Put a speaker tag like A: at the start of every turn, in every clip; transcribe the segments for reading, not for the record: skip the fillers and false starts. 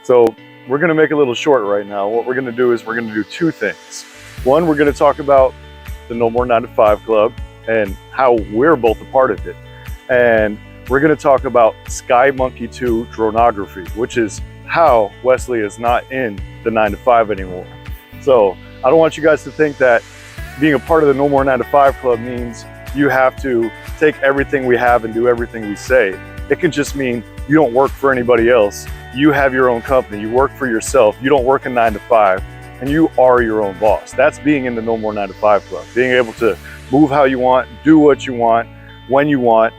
A: So we're going to make it a little short right now. What we're going to do is we're going to do two things. One, we're going to talk about the No More 9 to 5 Club and how we're both a part of it. And we're going to talk about Sky Monkey 2 dronography, which is how Wesley is not in the 9 to 5 anymore. So I don't want you guys to think that being a part of the No More 9 to 5 Club means you have to take everything we have and do everything we say. It can just mean you don't work for anybody else. You have your own company. You work for yourself. You don't work a 9 to 5, and you are your own boss. That's being in the No More 9 to 5 Club. Being able to move how you want, do what you want, when you want,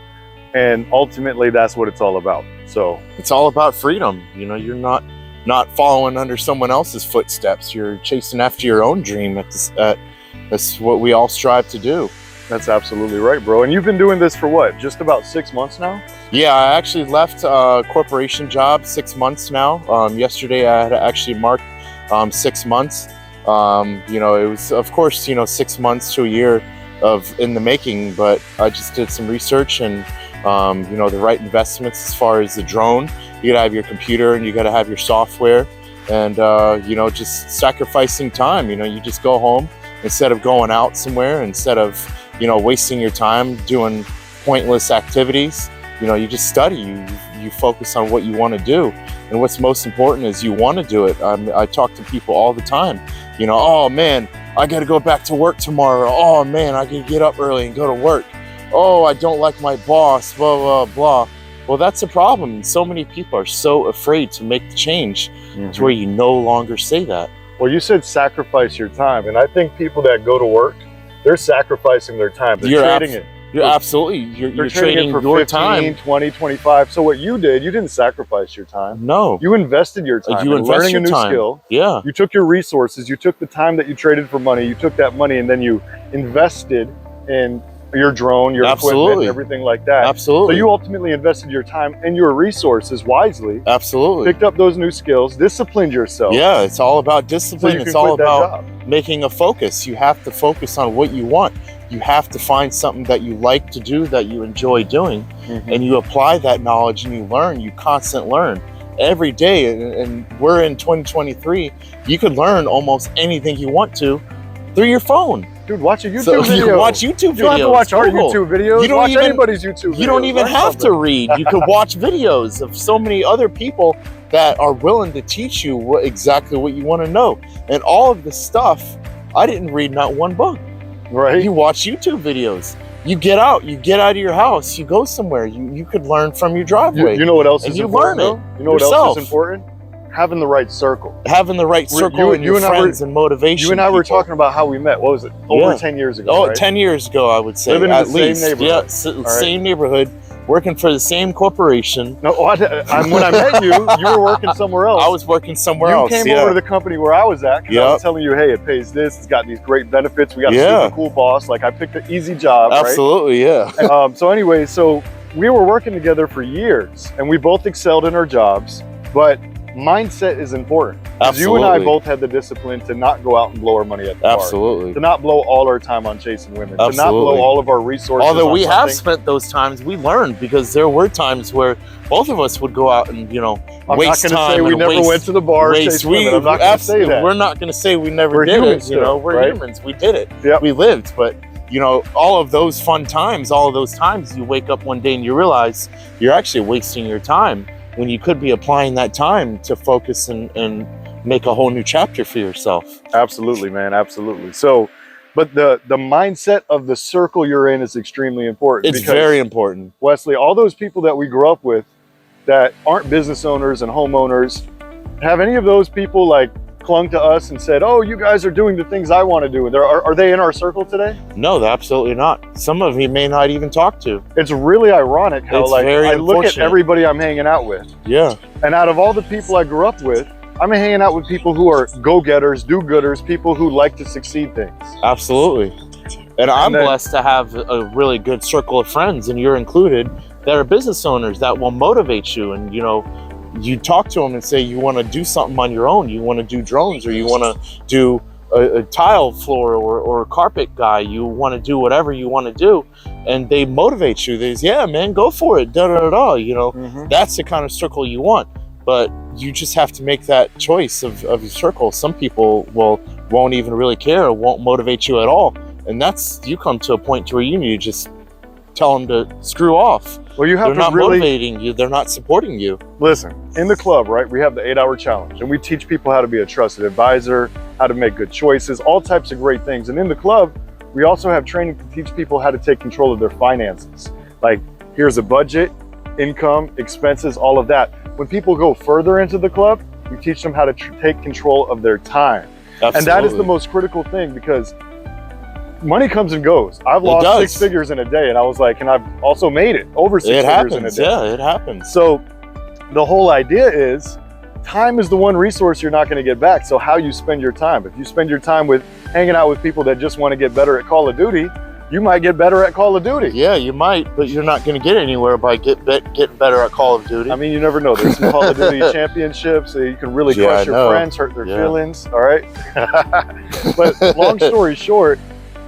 A: and ultimately that's what it's all about. So
B: it's all about freedom. You know, you're not following under someone else's footsteps. You're chasing after your own dream. That's what we all strive to do.
A: That's absolutely right, bro. And you've been doing this for what, just about 6 months now?
B: Yeah, I actually left a corporation job 6 months now. Yesterday I had actually marked 6 months. You know, it was, of course, you know, 6 months to a year in the making, but I just did some research and you know, the right investments as far as the drone. You gotta have your computer and you gotta have your software, and you know, just sacrificing time. You know, you just go home instead of going out somewhere, instead of, you know, wasting your time doing pointless activities. You know, you just study, you focus on what you want to do, and what's most important is you want to do it. I talk to people all the time, you know, oh man, I got to go back to work tomorrow. Oh man, I can get up early and go to work. Oh, I don't like my boss, blah, blah, blah. Well, that's a problem. So many people are so afraid to make the change to where you no longer say that.
A: Well, you said sacrifice your time, and I think people that go to work, they're sacrificing their time. They're trading it.
B: You're absolutely, you're trading
A: for
B: your
A: 15,
B: time.
A: 20, 25. So what you didn't sacrifice your time.
B: No.
A: You invested your time in learning a new skill.
B: Yeah.
A: You took your resources, you took the time that you traded for money, you took that money and then you invested in your drone, your equipment, everything like that.
B: Absolutely.
A: So you ultimately invested your time and your resources wisely.
B: Absolutely.
A: Picked up those new skills, disciplined yourself.
B: Yeah, it's all about discipline.
A: So
B: it's all about making a focus. You have to focus on what you want. You have to find something that you like to do, that you enjoy doing, and you apply that knowledge and you learn. You constant learn every day. And we're in 2023. You can learn almost anything you want to through your phone.
A: Dude, watch a YouTube video.
B: You watch YouTube videos.
A: You don't have to watch our YouTube videos. You don't watch anybody's YouTube videos.
B: You don't even have to read. You could watch videos of so many other people that are willing to teach you exactly what you want to know. And all of the stuff, I didn't read not one book.
A: Right.
B: You watch YouTube videos. You get out of your house. You go somewhere. You could learn from your driveway.
A: You know what else is important?
B: You learn it.
A: You know what else is important? Having the right circle.
B: Having the right circle and your friends and motivation.
A: You and I were talking about how we met. What was it? Over 10 years ago,
B: Oh,
A: right?
B: 10 years ago, I would say.
A: Living in
B: at
A: the
B: least.
A: same neighborhood.
B: Yeah, same neighborhood. Working for the same corporation.
A: No, when I met you, you were working somewhere else.
B: I was working somewhere else.
A: You came over to the company where I was at because I was telling you, hey, it pays this, it's got these great benefits, we got a super cool boss. Like, I picked an easy job,
B: Absolutely,
A: right? Yeah. So anyway, so we were working together for years and we both excelled in our jobs, but mindset is important. Because you and I both had the discipline to not go out and blow our money at the bar.
B: Absolutely.
A: To not blow all our time on chasing women.
B: Absolutely.
A: To not blow all of our resources.
B: Although we have spent those times, we learned, because there were times where both of us would go out and, you know, waste time.
A: I'm not going to say we never went to the bar and chased women. I'm not going to say that.
B: We're not going to say we never did it. You know, we're humans. We did it.
A: Yep.
B: We lived. But, you know, all of those fun times, all of those times you wake up one day and you realize you're actually wasting your time, when you could be applying that time to focus and make a whole new chapter for yourself.
A: Absolutely, man, absolutely. So, but the mindset of the circle you're in is extremely important.
B: It's very important.
A: Wesley, all those people that we grew up with that aren't business owners and homeowners, have any of those people like clung to us and said, oh, you guys are doing the things I want to do? Are they in our circle today?
B: No, absolutely not. Some of you may not even talk to.
A: It's really ironic how I look at everybody I'm hanging out with.
B: Yeah.
A: And out of all the people I grew up with, I'm hanging out with people who are go-getters, do-gooders, people who like to succeed things.
B: Absolutely. And I'm blessed to have a really good circle of friends, and you're included, that are business owners that will motivate you. And, you know, you talk to them and say you want to do something on your own. You want to do drones, or you want to do a tile floor or a carpet guy. You want to do whatever you want to do, and they motivate you. They say, yeah, man, go for it. Da da da da. You know, that's the kind of circle you want. but you just have to make that choice of your circle. Some people won't even really care, won't motivate you at all. And you come to a point to where you need to just tell them to screw off.
A: Well, you have
B: They're
A: to
B: not
A: really
B: motivating you. They're not supporting you.
A: listen. In the club, right, we have the 8-hour challenge, and we teach people how to be a trusted advisor, how to make good choices, all types of great things. And in the club, we also have training to teach people how to take control of their finances. Like, here's a budget, income, expenses, all of that. When people go further into the club, we teach them how to take control of their time.
B: Absolutely.
A: And that is the most critical thing, because money comes and goes. I've lost 6 figures in a day, and I was like, and I've also made it over 6 figures in a day.
B: Yeah, it happens.
A: So the whole idea is time is the one resource you're not going to get back. So how you spend your time. If you spend your time with hanging out with people that just want to get better at Call of Duty, you might get better at Call of Duty.
B: Yeah, you might, but you're not going to get anywhere by getting better at Call of Duty.
A: I mean, you never know. There's some Call of Duty championships. You can really crush your friends, hurt their feelings. All right. But long story short,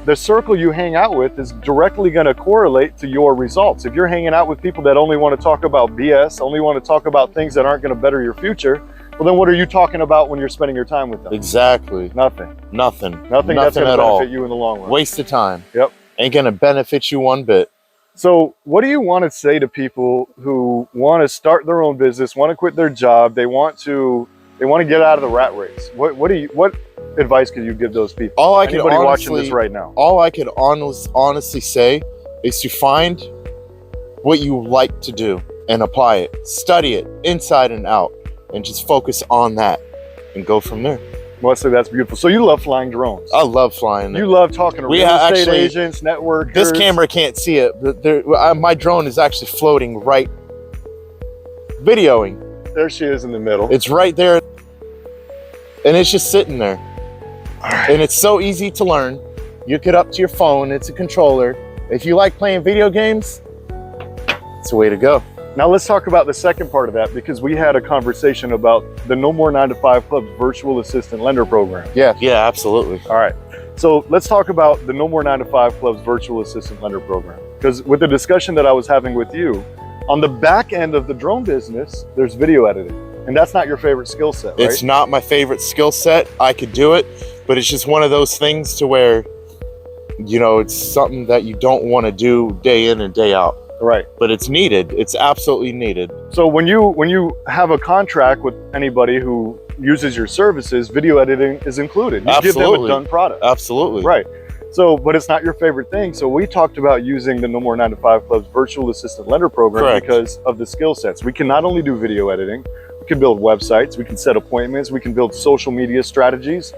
A: the circle you hang out with is directly going to correlate to your results. If you're hanging out with people that only want to talk about BS, only want to talk about things that aren't going to better your future, well, then what are you talking about when you're spending your time with them?
B: Exactly.
A: Nothing.
B: Nothing
A: That's going to benefit you in the long run.
B: Waste of time.
A: Yep.
B: Ain't going to benefit you one bit.
A: So what do you want to say to people who want to start their own business, want to quit their job, they want to get out of the rat race? What advice could you give those people? Anybody watching this right now?
B: All I could honestly say is to find what you like to do and apply it. Study it inside and out, and just focus on that and go from there.
A: Wesley, that's beautiful. So you love flying drones.
B: I love flying.
A: You love talking to real estate agents, networkers.
B: This camera can't see it, but my drone is actually floating right, videoing.
A: There she is in the middle.
B: It's right there, and it's just sitting there. And it's so easy to learn. You get up to your phone, it's a controller. If you like playing video games, it's the way to go.
A: Now let's talk about the second part of that, because we had a conversation about the No More 9 to 5 Club's virtual assistant lender program.
B: Yeah, absolutely.
A: All right. So let's talk about the No More 9 to 5 Club's virtual assistant lender program. Because with the discussion that I was having with you, on the back end of the drone business, there's video editing. And that's not your favorite skill set, right?
B: It's not my favorite skill set. I could do it, but it's just one of those things to where, it's something that you don't want to do day in and day out.
A: Right.
B: But it's needed. It's absolutely needed.
A: So when you have a contract with anybody who uses your services, video editing is included. You give them a done product.
B: Absolutely.
A: Right. So, but it's not your favorite thing. So we talked about using the No More 9 to 5 Club's virtual assistant lender program. Correct. Because of the skill sets. We can not only do video editing, we can build websites, we can set appointments, we can build social media strategies,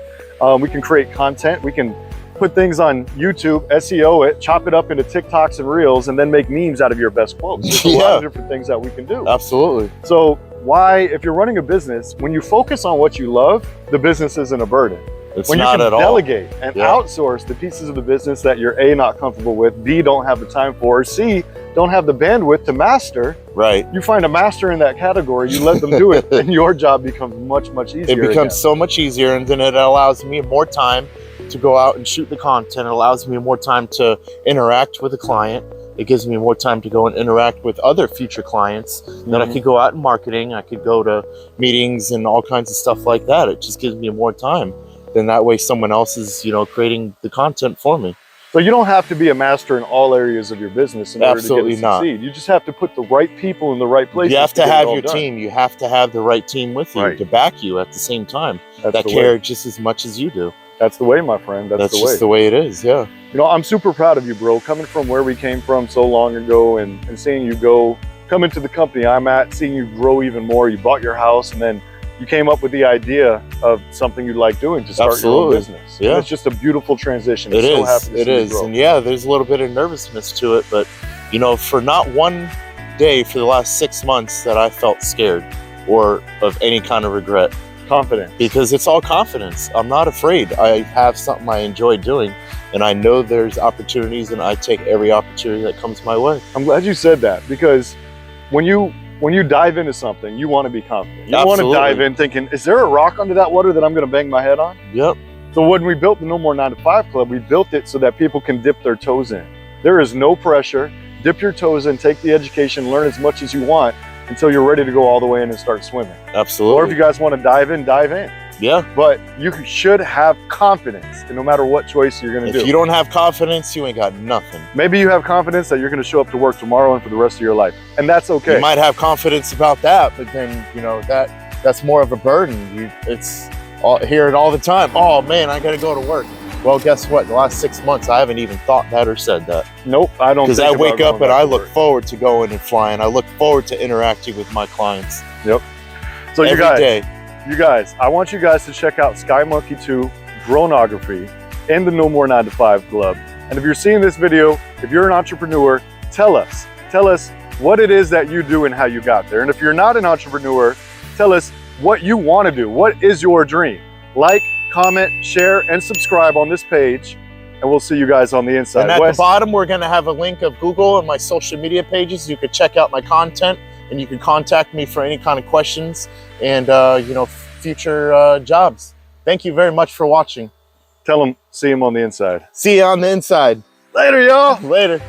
A: we can create content, we can put things on YouTube, SEO it, chop it up into TikToks and Reels, and then make memes out of your best quotes. There's a lot of different things that we can do.
B: Absolutely.
A: So why, if you're running a business, when you focus on what you love, the business isn't a burden.
B: It's
A: when
B: not
A: you
B: at
A: can
B: all.
A: delegate and outsource the pieces of the business that you're A, not comfortable with, B, don't have the time for, or C, don't have the bandwidth to master.
B: Right.
A: You find a master in that category, you let them do it, and your job becomes much, much easier.
B: It becomes so much easier, and then it allows me more time to go out and shoot the content. It allows me more time to interact with the client. It gives me more time to go and interact with other future clients that I could go out in marketing. I could go to meetings and all kinds of stuff like that. It just gives me more time. Then that way someone else is, creating the content for me.
A: So you don't have to be a master in all areas of your business in order to get to succeed. You just have to put the right people in the right places.
B: You have to have your team. You have to have the right team with you to back you at the same time. That care just as much as you do.
A: That's the way, my friend. That's the way.
B: Just the way it is, yeah.
A: I'm super proud of you, bro. Coming from where we came from so long ago and seeing you come into the company I'm at, seeing you grow even more. You bought your house, and then you came up with the idea of something you like doing to start your own business.
B: Yeah.
A: And it's just a beautiful transition.
B: It is. And yeah, there's a little bit of nervousness to it, but for not one day for the last 6 months that I felt scared or of any kind of regret.
A: Confidence.
B: Because it's all confidence. I'm not afraid. I have something I enjoy doing, and I know there's opportunities, and I take every opportunity that comes my way.
A: I'm glad you said that, because when you dive into something, you want to be confident. You want to dive in thinking, is there a rock under that water that I'm going to bang my head on?
B: Yep.
A: So when we built the No More 9 to 5 Club, we built it so that people can dip their toes in. There is no pressure. Dip your toes in, take the education, learn as much as you want. until you're ready to go all the way in and start swimming.
B: Absolutely.
A: Or if you guys want to dive in, dive in.
B: Yeah.
A: But you should have confidence in no matter what choice you're going to do.
B: If you don't have confidence, you ain't got nothing.
A: Maybe you have confidence that you're going to show up to work tomorrow and for the rest of your life. And that's okay.
B: You might have confidence about that, but then, you know, that's more of a burden. It's hear it all the time. Oh man, I got to go to work. Well, guess what? The last 6 months, I haven't even thought that or said that.
A: Nope, I don't.
B: Because I wake up and I look forward to going and flying. I look forward to interacting with my clients.
A: Yep. So
B: every day.
A: You guys, I want you guys to check out Sky Monkey 2 Dronography and the No More 9 to 5 Club. And if you're seeing this video, if you're an entrepreneur, tell us what it is that you do and how you got there. And if you're not an entrepreneur, tell us what you want to do. What is your dream? Like, comment, share, and subscribe on this page, and we'll see you guys on the inside.
B: And at the bottom, we're going to have a link of Google and my social media pages. You could check out my content, and you can contact me for any kind of questions and you know, future jobs. Thank you very much for watching.
A: Tell them, see them on the inside.
B: See you on the inside.
A: Later, y'all.
B: Later.